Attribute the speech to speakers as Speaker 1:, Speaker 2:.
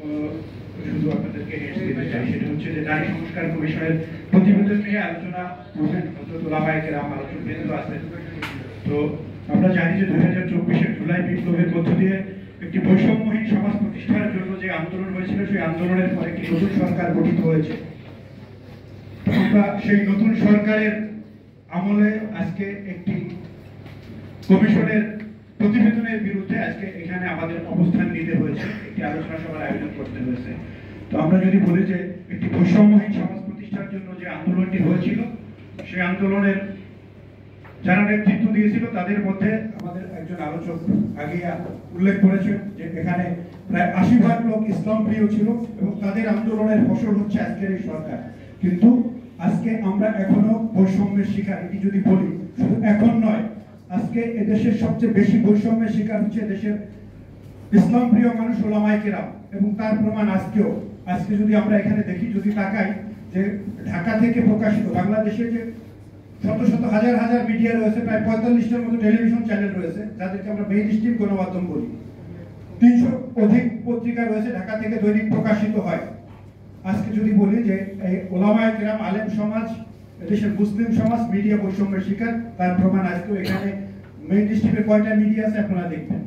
Speaker 1: শুধু আপনাদেরকে হেডস দিতে চাই, সেটা হচ্ছে যে নারী সংস্কার কমিশনের প্রতিবেদন নিয়ে আলোচনা করবেন হযরত ওলামায়ে কেরাম আলোচকবৃন্দ আছেন। তো আমরা জানি যে 2024-এর জুলাই বিপ্লবের মধ্য দিয়ে একটি বৈষম্যহীন সমাজ প্রতিষ্ঠার জন্য যে আন্দোলন হয়েছিল, সেই আন্দোলনের পরে একটি নতুন সরকার গঠিত হয়েছে। আমরা সেই নতুন সরকারের আমলে আজকে একটি কমিশনের প্রতিবেদনের বিরুদ্ধে আজকে এখানে আমাদের অবস্থান নিতে হয়েছে, একটি আলোচনা সভার আয়োজন করতে হয়েছে। তো আমরা যদি বলি যে একটি বৈষম্যহীন সমাজ প্রতিষ্ঠার জন্য যে আন্দোলনটি হয়েছিল, সেই আন্দোলনের যারা নেতৃত্ব দিয়েছিল তাদের মধ্যে আমাদের একজন আলোচক আগে উল্লেখ করেছেন যে এখানে প্রায় ৮০ লোক ইসলাম প্রিয় ছিল এবং তাদের আন্দোলনের ফসল হচ্ছে আজকের এই সরকার। কিন্তু আজকে আমরা এখনো বৈষম্যের শিকার। এটি যদি বলি, শুধু এখন নয়, আজকে এদেশের সবচেয়ে বেশি বৈষম্যের শিকার হচ্ছে দেশের ইসলাম প্রিয় মানুষ ওলামায়ে কেরাম, এবং তার প্রমাণ আজকেও। আজকে যদি আমরা এখানে দেখি, যদি তাকাই, যে ঢাকা থেকে প্রকাশিত বাংলাদেশে যে শত শত হাজার হাজার মিডিয়া রয়েছে, প্রায় ৪৫টার মতো টেলিভিশন চ্যানেল রয়েছে, যাদেরকে আমরা মেইনস্ট্রিম গণমাধ্যম বলি। ৩০০ অধিক পত্রিকা রয়েছে ঢাকা থেকে দৈনিক প্রকাশিত হয়। আজকে যদি বলি যে এই ওলামায়ে কেরাম, আলেম সমাজ, দেশের মুসলিম সমাজ মিডিয়া বৈষম্যের শিকার, তার প্রমাণ আজকেও এখানে মেইনস্ট্রিমের কয়টা মিডিয়া আছে আপনারা দেখবেন।